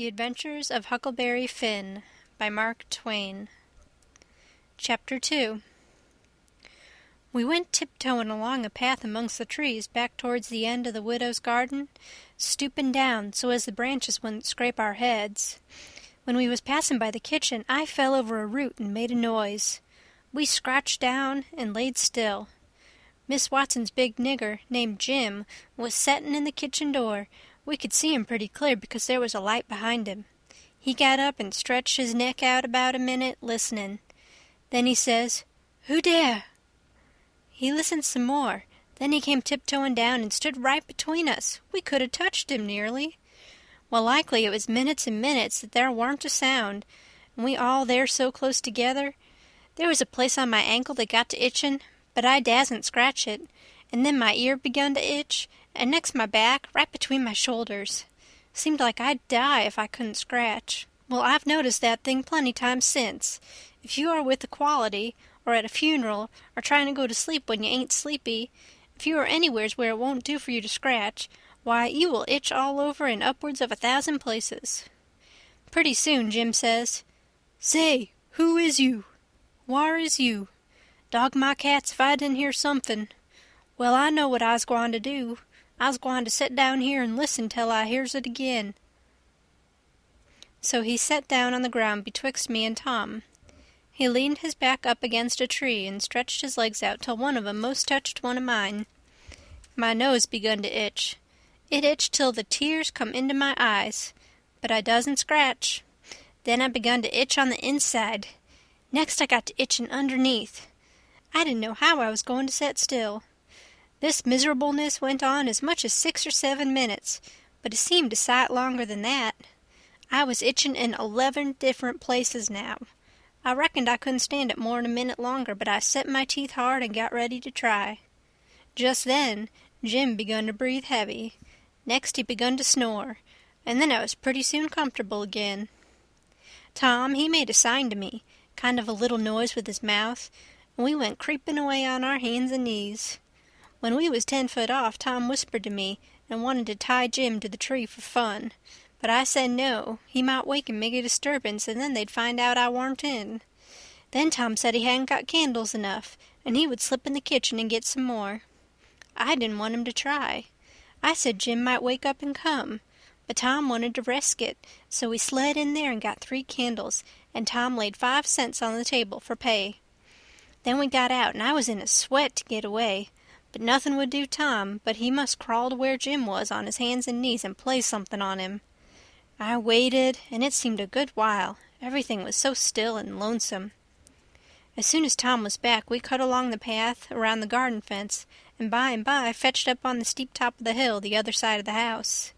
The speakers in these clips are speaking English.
The Adventures of Huckleberry Finn by Mark Twain. Chapter 2. We went tiptoeing along a path amongst the trees back towards the end of the widow's garden, stooping down so as the branches wouldn't scrape our heads. When we was passing by the kitchen, I fell over a root and made a noise. We scratched down and laid still. Miss Watson's big nigger, named Jim, was settin' in the kitchen door. We could see him pretty clear because there was a light behind him. He got up and stretched his neck out about a minute, listening. Then he says, "Who dere?" He listened some more. Then he came tiptoeing down and stood right between us. We could have touched him nearly. Well, likely it was minutes and minutes that there warn't a sound, and we all there so close together. There was a place on my ankle that got to itching, but I dasn't scratch it, and then my ear begun to itch, and next my back, right between my shoulders. Seemed like I'd die if I couldn't scratch. Well, I've noticed that thing plenty times since. If you are with the quality, or at a funeral, or trying to go to sleep when you ain't sleepy, if you are anywheres where it won't do for you to scratch, why, you will itch all over in upwards of 1,000 places. Pretty soon Jim says, "Say, who is you? Whar is you? Dog my cats if I didn't hear something. Well, I know what I's gwine to do. I's gwine to set down here and listen till I hears it again." So he set down on the ground betwixt me and Tom. He leaned his back up against a tree and stretched his legs out till one of 'em most touched one of mine. My nose begun to itch. It itched till the tears come into my eyes, but I doesn't scratch. Then I begun to itch on the inside. Next I got to itching underneath. I didn't know how I was going to set still. This miserableness went on as much as 6 or 7 minutes, but it seemed a sight longer than that. I was itching in 11 different places now. I reckoned I couldn't stand it more'n a minute longer, but I set my teeth hard and got ready to try. Just then Jim begun to breathe heavy. Next he begun to snore, and then I was pretty soon comfortable again. Tom, he made a sign to me, kind of a little noise with his mouth, and we went creeping away on our hands and knees. When we was 10 foot off, Tom whispered to me and wanted to tie Jim to the tree for fun, but I said no, he might wake and make a disturbance, and then they'd find out I warn't in. Then Tom said he hadn't got candles enough, and he would slip in the kitchen and get some more. I didn't want him to try. I said Jim might wake up and come, but Tom wanted to risk it, so we slid in there and got 3 candles, and Tom laid 5 cents on the table for pay. Then we got out, and I was in a sweat to get away. But nothing would do Tom, but he must crawl to where Jim was on his hands and knees and play something on him. I waited, and it seemed a good while. Everything was so still and lonesome. As soon as Tom was back, we cut along the path around the garden fence, and by fetched up on the steep top of the hill the other side of the house.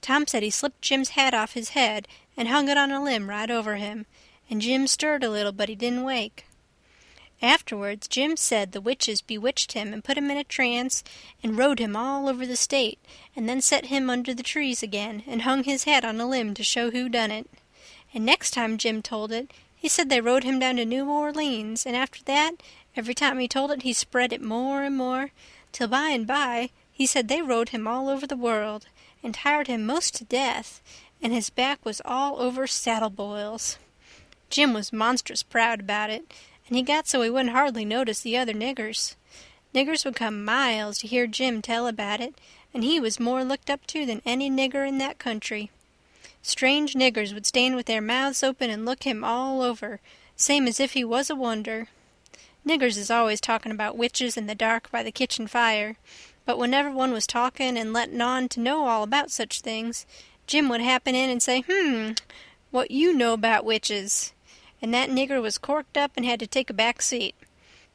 Tom said he slipped Jim's hat off his head and hung it on a limb right over him, and Jim stirred a little, but he didn't wake. Afterwards, Jim said the witches bewitched him and put him in a trance and rode him all over the state, and then set him under the trees again and hung his hat on a limb to show who done it. And next time Jim told it, he said they rode him down to New Orleans, and after that, every time he told it, he spread it more and more, till by and by he said they rode him all over the world, and tired him most to death, and his back was all over saddle boils. Jim was monstrous proud about it, and he got so he wouldn't hardly notice the other niggers. Niggers would come miles to hear Jim tell about it, and he was more looked up to than any nigger in that country. Strange niggers would stand with their mouths open and look him all over, same as if he was a wonder. Niggers is always talking about witches in the dark by the kitchen fire, but whenever one was talking and letting on to know all about such things, Jim would happen in and say, "What you know about witches?" And that nigger was corked up and had to take a back seat.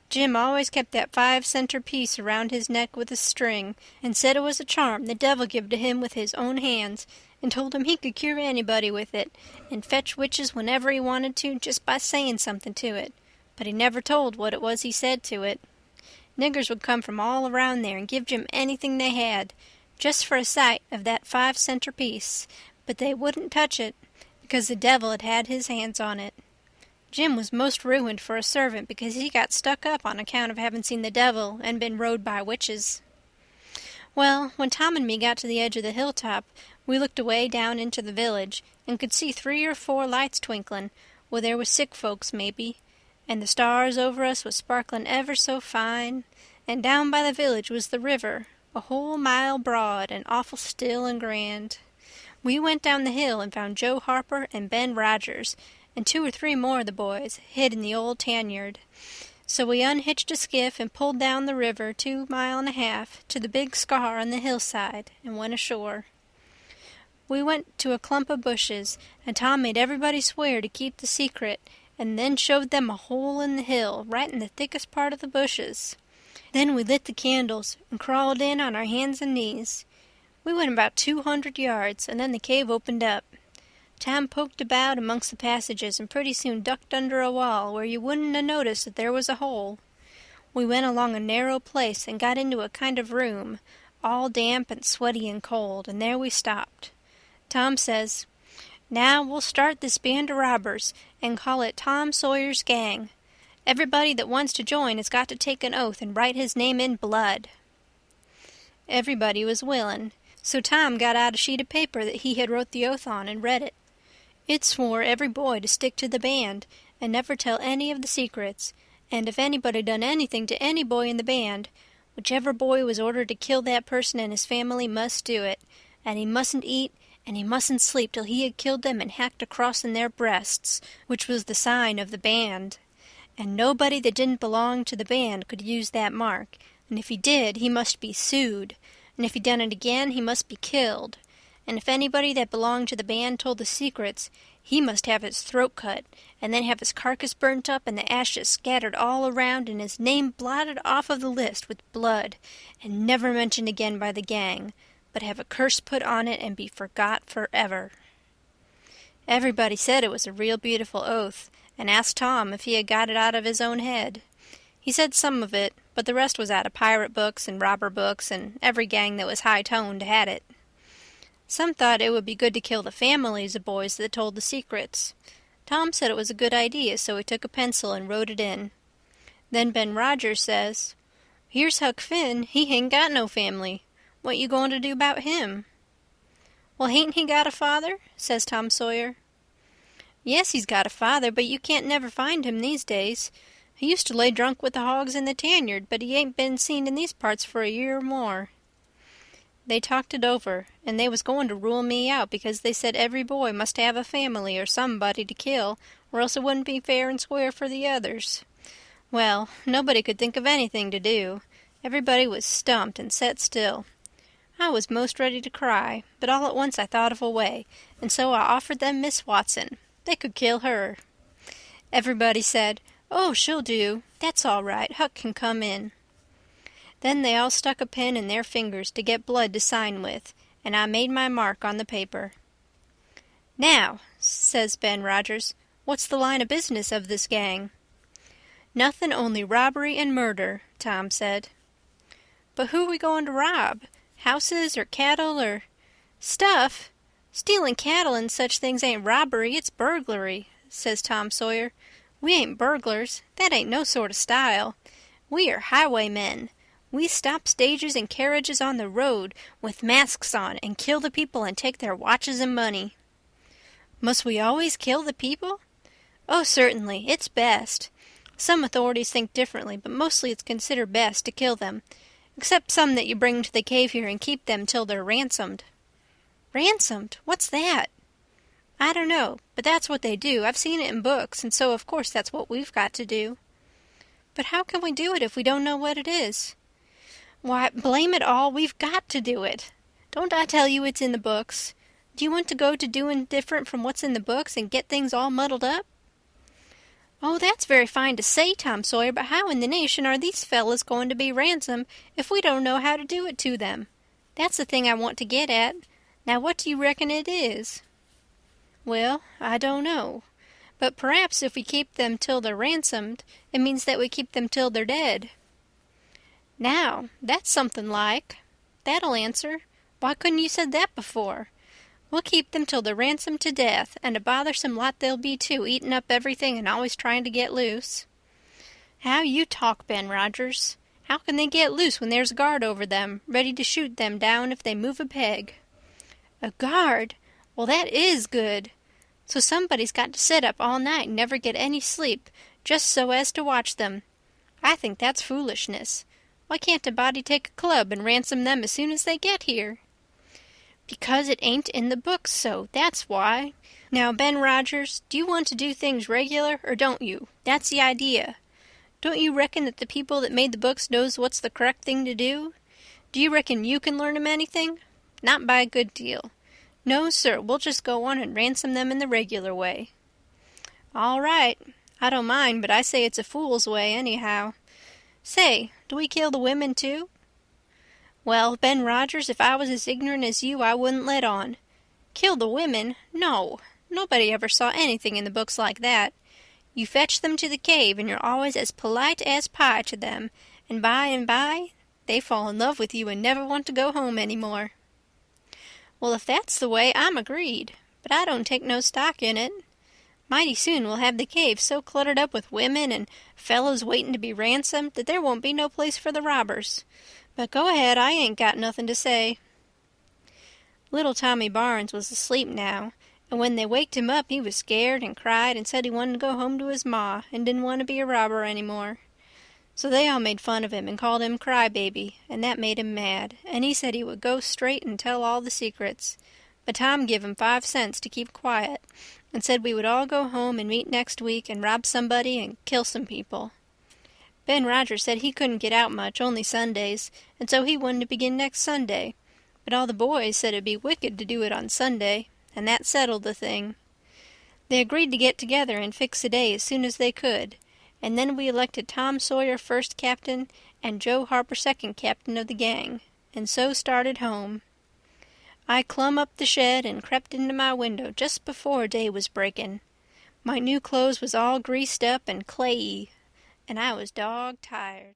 Jim always kept that 5-center piece around his neck with a string, and said it was a charm the devil give to him with his own hands, and told him he could cure anybody with it, and fetch witches whenever he wanted to just by saying something to it, but he never told what it was he said to it. Niggers would come from all around there and give Jim anything they had, just for a sight of that 5-center piece, but they wouldn't touch it, because the devil had had his hands on it. Jim was most ruined for a servant because he got stuck up on account of having seen the devil and been rode by witches. Well, when Tom and me got to the edge of the hilltop, We looked away down into the village and could see 3 or 4 lights twinkling, where there was sick folks maybe, and the stars over us was sparkling ever so fine, and down by the village was the river, a whole mile broad and awful still and grand. We went down the hill and found Joe Harper and Ben Rogers and 2 or 3 more of the boys hid in the old tan yard. So we unhitched a skiff and pulled down the river 2 miles and a half to the big scar on the hillside and went ashore. We went to a clump of bushes, and Tom made everybody swear to keep the secret, and then showed them a hole in the hill right in the thickest part of the bushes. Then we lit the candles and crawled in on our hands and knees. We went about 200 yards, and then the cave opened up. Tom poked about amongst the passages and pretty soon ducked under a wall where you wouldn't have noticed that there was a hole. We went along a narrow place and got into a kind of room, all damp and sweaty and cold, and there we stopped. Tom says, "Now we'll start this band of robbers and call it Tom Sawyer's Gang. Everybody that wants to join has got to take an oath and write his name in blood." Everybody was willing, so Tom got out a sheet of paper that he had wrote the oath on and read it. It swore every boy to stick to the band and never tell any of the secrets, and if anybody done anything to any boy in the band, whichever boy was ordered to kill that person and his family must do it, and he mustn't eat and he mustn't sleep till he had killed them and hacked a cross in their breasts, which was the sign of the band. And nobody that didn't belong to the band could use that mark, and if he did, he must be sued, and if he done it again, he must be killed. And if anybody that belonged to the band told the secrets, he must have his throat cut, and then have his carcass burnt up and the ashes scattered all around and his name blotted off of the list with blood, and never mentioned again by the gang, but have a curse put on it and be forgot forever. Everybody said it was a real beautiful oath, and asked Tom if he had got it out of his own head. He said some of it, but the rest was out of pirate books and robber books, and every gang that was high-toned had it. Some thought it would be good to kill the families of boys that told the secrets. Tom said it was a good idea, so he took a pencil and wrote it in. Then Ben Rogers says, "Here's Huck Finn, he ain't got no family. What you going to do about him?" "Well, hain't he got a father?" says Tom Sawyer. "Yes, he's got a father, but you can't never find him these days. He used to lay drunk with the hogs in the tan yard, but he ain't been seen in these parts for a year or more." They talked it over, and they was going to rule me out because they said every boy must have a family or somebody to kill, or else it wouldn't be fair and square for the others. Well, nobody could think of anything to do. Everybody was stumped and set still. I was most ready to cry, but all at once I thought of a way, and so I offered them Miss Watson. They could kill her. Everybody said, "Oh, she'll do. That's all right. Huck can come in." Then they all stuck a pen in their fingers to get blood to sign with, and I made my mark on the paper. "Now," says Ben Rogers, "what's the line of business of this gang?" "Nothing only robbery and murder," Tom said. "But who are we going to rob? Houses or cattle or—" "Stuff! Stealing cattle and such things ain't robbery, it's burglary," says Tom Sawyer. "We ain't burglars. That ain't no sort of style. We are highwaymen. We stop stages and carriages on the road with masks on and kill the people and take their watches and money." "Must we always kill the people?" "Oh, certainly. It's best. Some authorities think differently, but mostly it's considered best to kill them, except some that you bring to the cave here and keep them till they're ransomed." "Ransomed? What's that?" "I don't know, but that's what they do. I've seen it in books, and so of course that's what we've got to do." "But how can we do it if we don't know what it is?" "Why, blame it all, we've got to do it. Don't I tell you it's in the books? Do you want to go to doing different from what's in the books and get things all muddled up?" "Oh, that's very fine to say, Tom Sawyer, but how in the nation are these fellas going to be ransomed if we don't know how to do it to them? That's the thing I want to get at. Now what do you reckon it is?" "Well, I don't know. But perhaps if we keep them till they're ransomed, it means that we keep them till they're dead." "Now, that's something like. That'll answer. Why couldn't you said that before? We'll keep them till they're ransomed to death, and a bothersome lot they'll be too, eating up everything and always trying to get loose." "How you talk, Ben Rogers. How can they get loose when there's a guard over them, ready to shoot them down if they move a peg?" A guard? Well, that is good. So somebody's got to sit up all night and never get any sleep, just so as to watch them. I think that's foolishness. Why can't a body take a club and ransom them as soon as they get here? Because it ain't in the books so, that's why. Now, Ben Rogers, do you want to do things regular, or don't you? That's the idea. Don't you reckon that the people that made the books knows what's the correct thing to do? Do you reckon you can learn 'em anything? Not by a good deal. No, sir, we'll just go on and ransom them in the regular way. All right. I don't mind, but I say it's a fool's way, anyhow. Say, do we kill the women, too? Well, Ben Rogers, if I was as ignorant as you, I wouldn't let on. Kill the women? No. Nobody ever saw anything in the books like that. You fetch them to the cave, and you're always as polite as pie to them, and by, they fall in love with you and never want to go home any more. Well, if that's the way, I'm agreed, but I don't take no stock in it. Mighty soon we'll have the cave so cluttered up with women and fellows waiting to be ransomed that there won't be no place for the robbers. But go ahead, I ain't got nothing to say. Little Tommy Barnes was asleep now, and when they waked him up he was scared and cried and said he wanted to go home to his ma and didn't want to be a robber any more. So they all made fun of him and called him Crybaby, and that made him mad, and he said he would go straight and tell all the secrets. But Tom give him 5 cents to keep quiet, and said we would all go home and meet next week and rob somebody and kill some people. Ben Rogers said he couldn't get out much, only Sundays, and so he wanted to begin next Sunday. But all the boys said it'd be wicked to do it on Sunday, and that settled the thing. They agreed to get together and fix a day as soon as they could, and then we elected Tom Sawyer first captain and Joe Harper second captain of the gang, and so started home. I clumb up the shed and crept into my window just before day was breaking. My new clothes was all greased up and clayey, and I was dog tired.